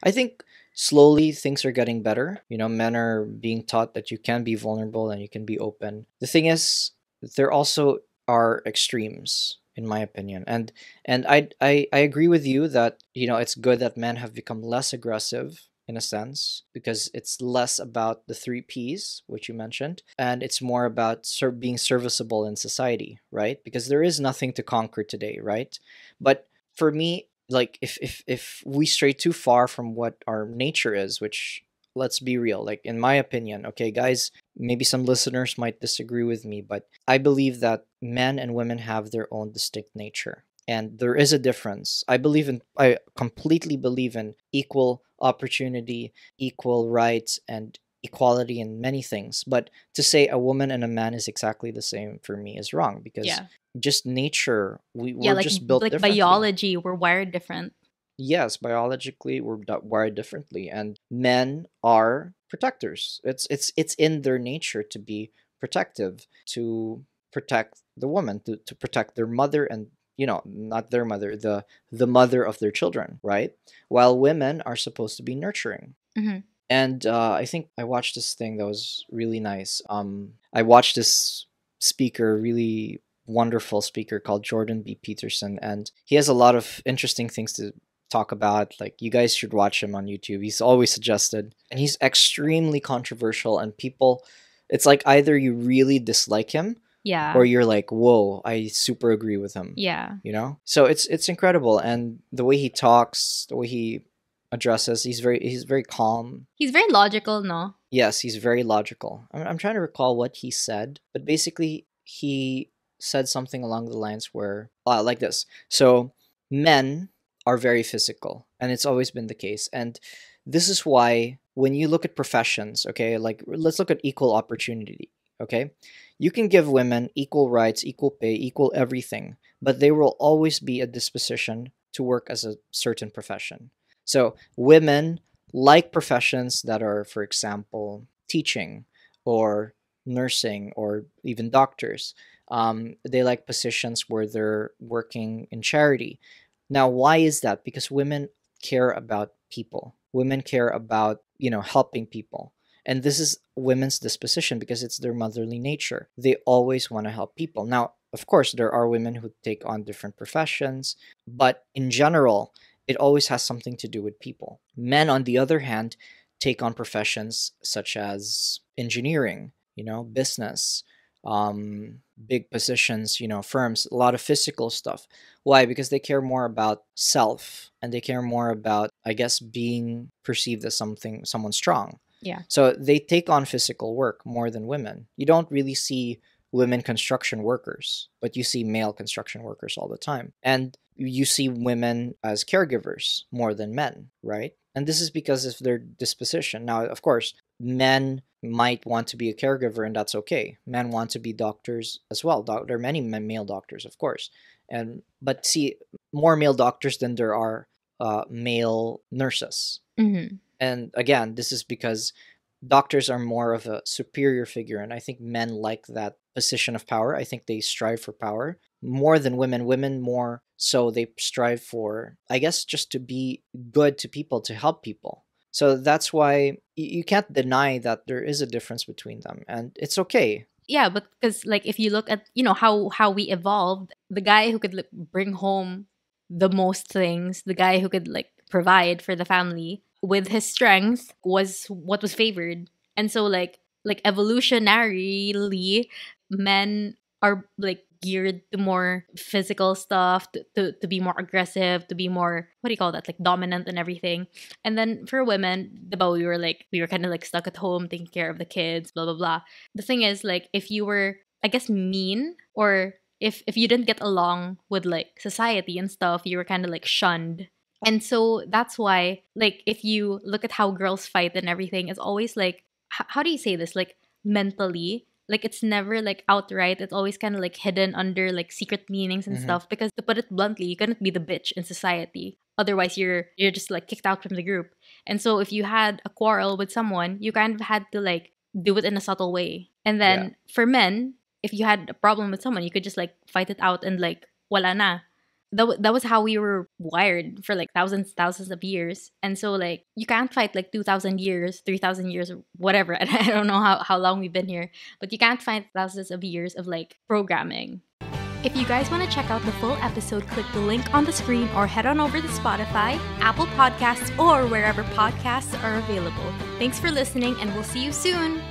I think slowly things are getting better. You know, men are being taught that you can be vulnerable and you can be open. The thing is, there also are extremes, in my opinion. And I agree with you that, you know, it's good that men have become less aggressive in a sense, because it's less about the three P's, which you mentioned, and it's more about being serviceable in society, right? Because there is nothing to conquer today, right? But for me, like, if we stray too far from what our nature is, which, let's be real, like, in my opinion, okay guys, maybe some listeners might disagree with me, but I believe that men and women have their own distinct nature, and there is a difference. I completely believe in equal opportunity, equal rights, and equality in many things. But to say a woman and a man is exactly the same, for me, is wrong, because Yeah. just nature, Yeah, we're just built differently. biology, we're wired different. Yes, biologically we're wired differently, and men are protectors. It's in their nature to be protective, to protect the woman, to protect their mother, and, you know, not their mother, the mother of their children, right? While women are supposed to be nurturing. Hmm. And I think I watched this thing that was really nice. I watched this speaker, really wonderful speaker called Jordan B. Peterson, and he has a lot of interesting things to talk about. Like, you guys should watch him on YouTube. He's always suggested, and he's extremely controversial. And people, it's like either you really dislike him or Yeah. you're like, whoa, I super agree with him. Yeah. You know, so it's incredible, and the way he talks, the way he addresses, he's very calm. He's very logical, no? Yes, he's very logical. I'm trying to recall what he said, but basically he said something along the lines where, like this. So, men are very physical, and it's always been the case. And this is why when you look at professions, okay, like, let's look at equal opportunity, okay? You can give women equal rights, equal pay, equal everything, but there will always be a disposition to work as a certain profession. So, women like professions that are, for example, teaching or nursing or even doctors. They like positions where they're working in charity. Now, why is that? Because women care about people. Women care about, you know, helping people. And this is women's disposition because it's their motherly nature. They always want to help people. Now, of course, there are women who take on different professions, but in general, it always has something to do with people. Men, on the other hand, take on professions such as engineering, you know, business, big positions, you know, firms, a lot of physical stuff. Why? Because they care more about self, and they care more about, I guess, being perceived as someone strong. Yeah. So they take on physical work more than women. You don't really see women construction workers, but you see male construction workers all the time. And you see women as caregivers more than men, right? And this is because of their disposition. Now, of course, men might want to be a caregiver, and that's okay. Men want to be doctors as well. There are many male doctors, of course, and but see, more male doctors than there are male nurses. Hmm. And again, this is because doctors are more of a superior figure, and I think men like that position of power. I think they strive for power more than women. Women more so they strive for, I guess, just to be good to people, to help people. So that's why you can't deny that there is a difference between them, and it's okay. Yeah, but because like if you look at how we evolved, the guy who could like bring home the most things, the guy who could like provide for the family with his strength was what was favored. And so like evolutionarily, men are like geared to more physical stuff, to be more aggressive, to be more, what do you call that, like dominant and everything. And then for women, we were kind of like stuck at home taking care of the kids, blah blah blah. The thing is, like, if you were, I guess, mean, or if you didn't get along with like society and stuff, you were kind of like shunned. And so that's why, like, if you look at how girls fight and everything, it's always like, how do you say this, like, mentally, like, it's never like outright. It's always kind of like hidden under like secret meanings and Hmm. stuff, because to put it bluntly, you couldn't be the bitch in society, otherwise you're just like kicked out from the group. And so if you had a quarrel with someone, you kind of had to like do it in a subtle way. And Yeah. then for men, if you had a problem with someone, you could just like fight it out and like wala na. that was how we were wired for like thousands of years. And so like you can't fight like 2,000 years, 3,000 years, or whatever. And I don't know how long we've been here, but you can't fight thousands of years of like programming. If you guys want to check out the full episode, click the link on the screen or head on over to Spotify, Apple Podcasts, or wherever podcasts are available. Thanks for listening, and we'll see you soon.